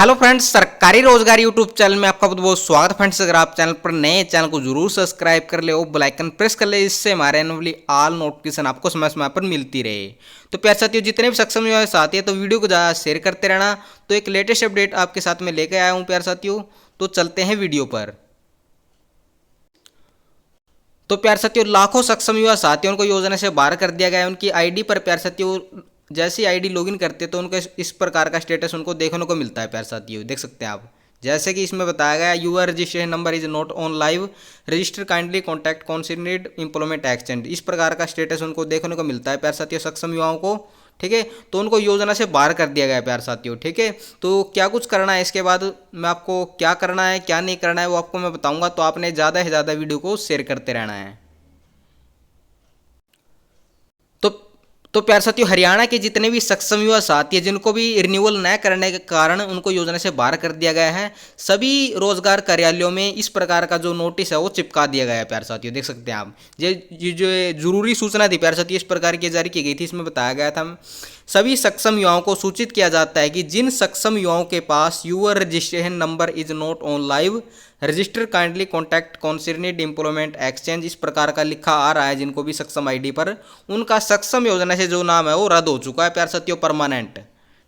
Hello friends, सरकारी रोजगार YouTube channel में आपका बहुत बहुत स्वागत। फ्रेंड्स, अगर आप चैनल पर नए चैनल को जरूर सब्सक्राइब कर ले और बेल आइकन प्रेस कर ले, इससे हमारे आने वाली ऑल नोटिफिकेशन आपको समय समय पर मिलती रहे। तो प्यारे साथियों, जितने भी सक्षम युवा साथी है तो वीडियो को ज़्यादा शेयर करते रहना। तो एक लेटेस्ट अपडेट आपके साथ में लेकर आया हूँ प्यारे साथियों। तो चलते हैं वीडियो पर। तो प्यारे साथियों, लाखों सक्षम युवा साथियों को योजना से बाहर कर दिया गया है। उनकी आईडी पर प्यारे साथियों जैसी आईडी लॉगिन करते हैं तो उनका इस प्रकार का स्टेटस उनको देखने को मिलता है। प्यारे साथियों देख सकते हैं आप, जैसे कि इसमें बताया गया your registration number is not on live, register kindly contact considered employment exchange. इस प्रकार का स्टेटस उनको देखने को मिलता है प्यारे साथियों सक्षम युवाओं को। ठीक है, तो उनको योजना से बाहर कर दिया गया है प्यारे साथियों। ठीक है, तो क्या कुछ करना है इसके बाद मैं आपको क्या करना है क्या नहीं करना है वो आपको मैं बताऊंगा। तो आपने ज़्यादा से ज़्यादा वीडियो को शेयर करते रहना है। तो तो प्यारे साथियों, हरियाणा के जितने भी सक्षम युवा साथी हैं जिनको भी रिन्यूअल न करने के कारण उनको योजना से बाहर कर दिया गया है, सभी रोजगार कार्यालयों में इस प्रकार का जो नोटिस है वो चिपका दिया गया है। प्यारे साथियों देख सकते हैं आप, ये जो जरूरी सूचना थी प्यारे साथियों इस प्रकार की जारी की गई थी। इसमें बताया गया था सभी सक्षम युवाओं को सूचित किया जाता है कि जिन सक्षम युवाओं के पास your registration number is not on live, register kindly contact considered employment exchange, इस प्रकार का लिखा आ रहा है जिनको भी सक्षम आईडी पर, उनका सक्षम योजना से जो नाम है वो रद्द हो चुका है प्यारे साथियों, परमानेंट।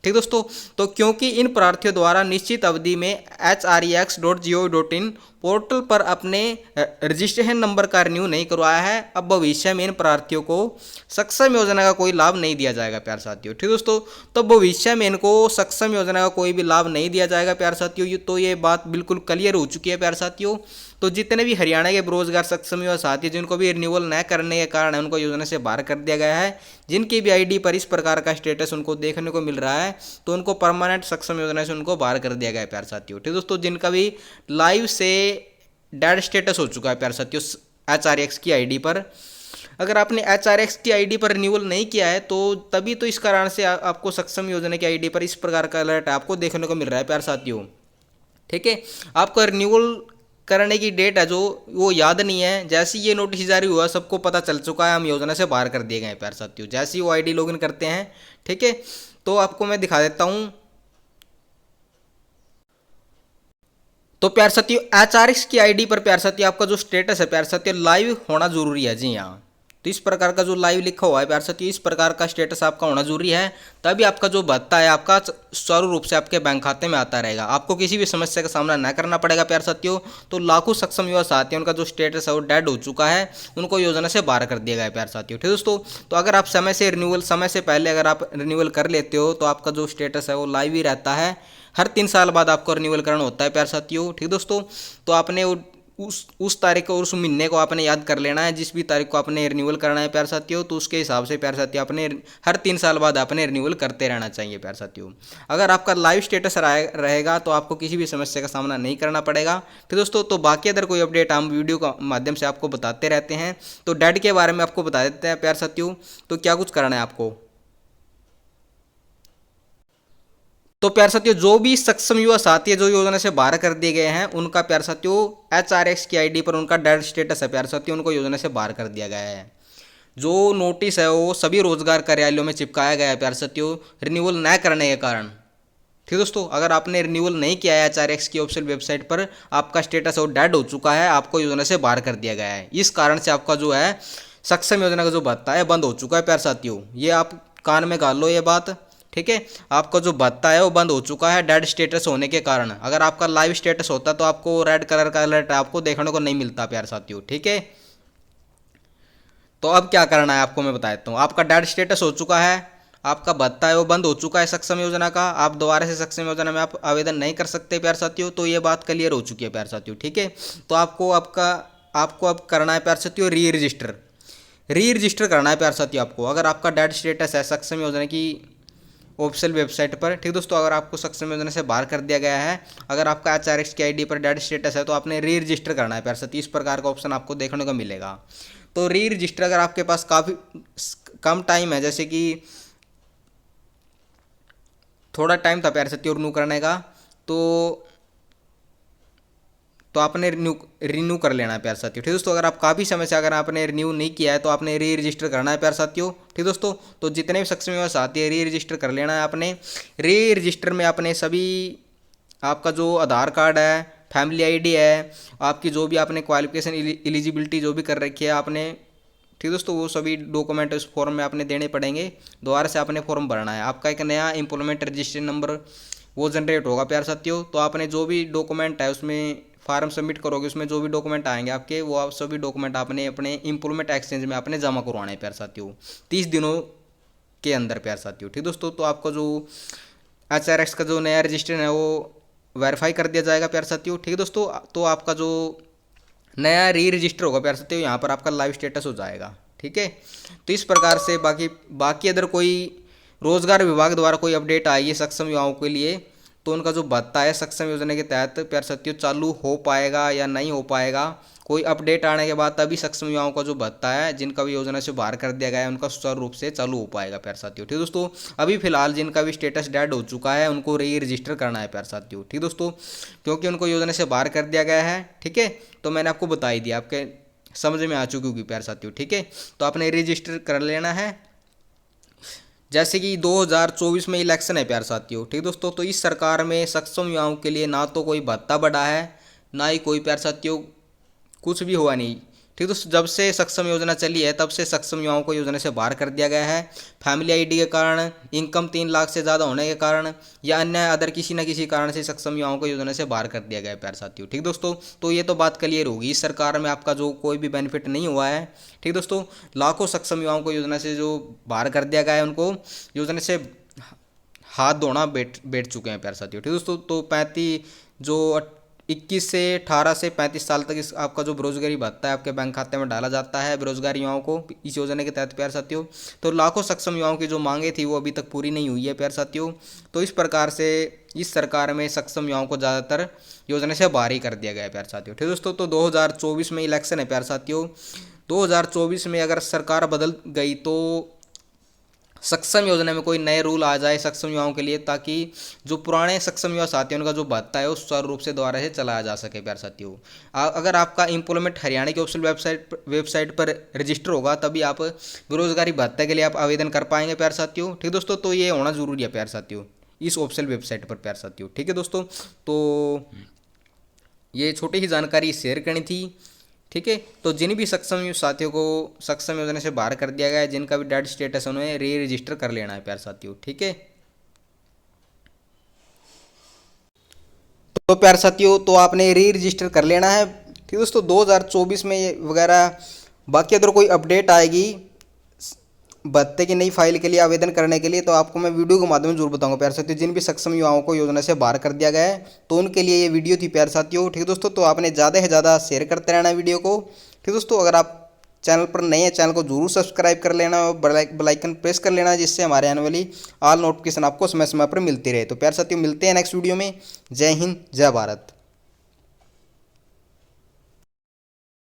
ठीक दोस्तों, तो क्योंकि इन प्रार्थियों द्वारा निश्चित अवधि में HREX.gov.in पोर्टल पर अपने रजिस्ट्रेशन नंबर का रिन्यू नहीं करवाया है, अब भविष्य में इन प्रार्थियों को सक्षम योजना का कोई लाभ नहीं दिया जाएगा प्यारे साथियों। ठीक दोस्तों, तो भविष्य में इनको सक्षम योजना का कोई भी लाभ नहीं दिया जाएगा प्यारे साथियों। तो ये बात बिल्कुल क्लियर हो चुकी है प्यारे साथियों। तो जितने भी हरियाणा के बेरोजगार सक्षम युवा साथी जिनको भी रिन्यूअल न करने के कारण उनको योजना से बाहर कर दिया गया है, जिनकी भी आईडी पर इस प्रकार का स्टेटस उनको देखने को मिल रहा है, तो उनको परमानेंट सक्षम योजना से उनको बाहर कर दिया गया है प्यारे साथियों। ठीक दोस्तों, जिनका भी लाइव से डेड स्टेटस हो चुका है प्यारे साथियों HRX की आईडी पर, अगर आपने HRX की आईडी पर रिन्यूअल नहीं किया है तो तभी तो इस कारण से आपको सक्षम योजना की आईडी पर इस प्रकार का अलर्ट आपको देखने को मिल रहा है प्यारे साथियों। ठीक है, आपका रिन्यूअल करने की डेट है जो वो याद नहीं है, जैसे ये नोटिस जारी हुआ सबको पता चल चुका है हम योजना से बाहर कर दिए गए हैं प्यारे साथियों, जैसे ही वो आईडी लॉगिन करते हैं। ठीक है, तो आपको मैं दिखा देता हूँ। तो प्यारे साथियों, HRX की आईडी पर प्यारे साथियों आपका जो स्टेटस है प्यारे साथियों लाइव होना जरूरी है। जी हाँ, तो इस प्रकार का जो लाइव लिखा हुआ है प्यारे साथियों इस प्रकार का स्टेटस आपका होना जरूरी है, तभी आपका जो भत्ता है आपका सुचारू रूप से आपके बैंक खाते में आता रहेगा, आपको किसी भी समस्या का सामना न करना पड़ेगा प्यारे साथियों। तो लाखों सक्षम युवा साथी उनका जो स्टेटस है वो डेड हो चुका है, उनको योजना से बाहर कर दिया गया है प्यारे साथियों। ठीक दोस्तों, तो अगर आप समय से पहले अगर आप रिन्यूअल कर लेते हो तो आपका जो स्टेटस है वो लाइव ही रहता है। हर 3 साल बाद आपको रिन्यूअल करना होता है प्यारे साथियों। ठीक दोस्तों, तो आपने उस तारीख को, उस महीने को आपने याद कर लेना है, जिस भी तारीख को आपने रिन्यूअल करना है प्यारे साथियों, तो उसके हिसाब से प्यारे साथियों अपने हर 3 साल बाद आपने रिन्यूअल करते रहना चाहिए प्यारे साथियों। अगर आपका लाइव स्टेटस रहेगा तो आपको किसी भी समस्या का सामना नहीं करना पड़ेगा। ठीक दोस्तों, तो बाकी अगर कोई अपडेट हम वीडियो के माध्यम से आपको बताते रहते हैं। तो डेट के बारे में आपको बता देते हैं प्यारे साथियों। तो क्या कुछ करना है आपको, तो प्यारे साथियों जो भी सक्षम युवा साथी है जो योजना से बाहर कर दिए गए हैं उनका प्यारे साथियों HRX की आईडी पर उनका डेड स्टेटस है प्यारे साथियों, उनको योजना से बाहर कर दिया गया है। जो नोटिस है वो सभी रोजगार कार्यालयों में चिपकाया गया है प्यारे साथियों रिन्यूअल न करने के कारण। ठीक दोस्तों, अगर आपने रिन्यूअल नहीं किया है HRX की ऑफिशियल वेबसाइट पर, आपका स्टेटस वो डेड हो चुका है, आपको योजना से बाहर कर दिया गया है। इस कारण से आपका जो है सक्षम योजना का जो भत्ता है बंद हो चुका है प्यारे साथियों। ये आप कान में गाल लो ये बात। ठीक है, आपका जो भत्ता है वो बंद हो चुका है डेड स्टेटस होने के कारण। अगर आपका लाइव स्टेटस होता तो आपको रेड कलर का अलर्ट आपको देखने को नहीं मिलता प्यारे साथियों। ठीक है, तो अब क्या करना है आपको मैं बता देता हूँ। आपका डेड स्टेटस हो चुका है, आपका भत्ता है वो बंद हो चुका है सक्षम योजना का, आप दोबारा से सक्षम योजना में आप आवेदन नहीं कर सकते प्यारे साथियों। तो ये बात क्लियर हो चुकी है प्यारे साथियों। ठीक है, तो आपको अब करना है प्यारे साथियों री रजिस्टर करना है प्यारे साथियों आपको, अगर आपका डेड स्टेटस है सक्षम योजना की ऑफिशियल वेबसाइट पर। ठीक दोस्तों, अगर आपको सक्षम योजना से बाहर कर दिया गया है, अगर आपका HRX की आईडी पर डेड स्टेटस है तो आपने री रजिस्टर करना है प्यारे साथियों, इस प्रकार का ऑप्शन आपको देखने को मिलेगा। तो री रजिस्टर अगर आपके पास काफ़ी कम टाइम है, जैसे कि थोड़ा टाइम था प्यारे साथियों रिन्यू करने का, तो आपने रिन्यू कर लेना है प्यारे साथियों। ठीक दोस्तों, अगर आप काफ़ी समय से अगर आपने रिन्यू नहीं किया है तो आपने री रजिस्टर करना है प्यारे साथियों। ठीक दोस्तों, तो जितने भी सक्षम युवा साथी है री रजिस्टर कर लेना है आपने। री रजिस्टर में आपने सभी आपका जो आधार कार्ड है, फैमिली आईडी है, आपकी जो भी आपने क्वालिफिकेशन एलिजिबिलिटी जो भी कर रखी है आपने, ठीक दोस्तों, वो सभी डॉक्यूमेंट उस फॉर्म में आपने देने पड़ेंगे। दोबारा से आपने फॉर्म भरना है। आपका एक नया एम्प्लॉयमेंट रजिस्ट्रेशन नंबर वो जनरेट होगा प्यारे साथियों। तो आपने जो भी डॉक्यूमेंट है उसमें फार्म सबमिट करोगे, उसमें जो भी डॉक्यूमेंट आएंगे आपके, वो आप सभी डॉक्यूमेंट आपने अपने एम्प्लॉयमेंट एक्सचेंज में आपने जमा करवाना है प्यारे साथियों 30 दिनों के अंदर प्यारे साथियों। ठीक दोस्तों, तो आपका जो HRX का जो नया रजिस्ट्रेशन है वो वेरीफाई कर दिया जाएगा प्यारे साथियों। ठीक है दोस्तों, तो आपका जो नया रजिस्टर होगा प्यारे साथियों, यहाँ पर आपका लाइव स्टेटस हो जाएगा। ठीक है, तो इस प्रकार से बाकी बाकी अगर कोई रोजगार विभाग द्वारा कोई अपडेट आई है सक्षम युवाओं के लिए, तो उनका जो भत्ता है सक्षम योजना के तहत प्यारे साथियों चालू हो पाएगा या नहीं हो पाएगा, कोई अपडेट आने के बाद तभी सक्षम युवाओं का जो भत्ता है जिनका भी योजना से बाहर कर दिया गया है उनका सुचारू रूप से चालू हो पाएगा प्यारे साथियों। ठीक दोस्तों, अभी फिलहाल जिनका भी स्टेटस डेड हो चुका है उनको रजिस्टर करना है प्यारे साथियों। ठीक दोस्तों, क्योंकि उनको योजना से बाहर कर दिया गया है। ठीक है, तो मैंने आपको बता ही दिया, आपके समझ में आ चुकी होगी प्यारे साथियों। ठीक है, तो आपने रजिस्टर कर लेना है। जैसे कि 2024 में इलेक्शन है प्यारे साथियों। ठीक दोस्तों, तो इस सरकार में सक्षम युवाओं के लिए ना तो कोई भत्ता बढ़ा है, ना ही कोई प्यारे साथियों कुछ भी हुआ नहीं। ठीक दोस्तों, जब से सक्षम योजना चली है तब से सक्षम युवाओं को योजना से बाहर कर दिया गया है। फैमिली आईडी के कारण, इनकम 3 लाख से ज़्यादा होने के कारण या अन्य अदर किसी न किसी कारण से सक्षम युवाओं को योजना से बाहर कर दिया गया है प्यारे साथियों। ठीक दोस्तों, तो ये तो बात क्लियर होगी, इस सरकार में आपका जो कोई भी बेनिफिट नहीं हुआ है। ठीक दोस्तों, लाखों सक्षम युवाओं को योजना से जो बाहर कर दिया गया है उनको योजना से हाथ धोना बैठ चुके हैं प्यारे साथियों। ठीक दोस्तों, तो 21 से 18 से 35 साल तक इस आपका जो बेरोजगारी भत्ता है आपके बैंक खाते में डाला जाता है बेरोजगार युवाओं को इस योजना के तहत प्यारे साथियों। तो लाखों सक्षम युवाओं की जो मांगे थी वो अभी तक पूरी नहीं हुई है प्यारे साथियों। तो इस प्रकार से इस सरकार में सक्षम युवाओं को ज़्यादातर योजना से बाहर ही कर दिया गया है प्यारे साथियों। ठीक दोस्तों, तो 2024 में इलेक्शन है प्यारे साथियों। 2024 में अगर सरकार बदल गई तो सक्षम योजना में कोई नए रूल आ जाए सक्षम युवाओं के लिए, ताकि जो पुराने सक्षम युवा साथी हैं उनका जो भत्ता है वो सुचारू रूप से दोबारा से चलाया जा सके प्यारे साथियों। अगर आपका एम्प्लॉयमेंट हरियाणा की ऑफिशियल वेबसाइट पर रजिस्टर होगा तभी आप बेरोजगारी भत्ते के लिए आप आवेदन कर पाएंगे प्यारे साथियों। ठीक दोस्तों, तो ये होना जरूरी है प्यारे साथियों इस ऑफिशियल वेबसाइट पर प्यारे साथियों। ठीक है दोस्तों, तो ये छोटी ही जानकारी शेयर करनी थी। ठीक है, तो जिन भी सक्षम साथियों को सक्षम योजना से बाहर कर दिया गया है, जिनका भी डेड स्टेटस है उन्हें रजिस्टर कर लेना है प्यारे साथियों। ठीक है, तो प्यारे साथियों तो आपने रजिस्टर कर लेना है। ठीक दोस्तों, 2024 में ये वगैरह बाकी अगर कोई अपडेट आएगी भत्ते की नई फाइल के लिए आवेदन करने के लिए तो आपको मैं वीडियो के माध्यम में जरूर बताऊंगा प्यारे साथियों। जिन भी सक्षम युवाओं को योजना से बाहर कर दिया गया है तो उनके लिए ये वीडियो थी प्यारे साथियों। ठीक दोस्तों, तो आपने ज़्यादा से ज़्यादा शेयर करते रहना वीडियो को। ठीक दोस्तों, अगर आप चैनल पर नए हैं चैनल को जरूर सब्सक्राइब कर लेना और बेल आइकन प्रेस कर लेना, जिससे हमारे आने वाली ऑल नोटिफिकेशन आपको समय समय पर मिलती रहे। तो प्यारे साथियों मिलते हैं नेक्स्ट वीडियो में। जय हिंद, जय भारत।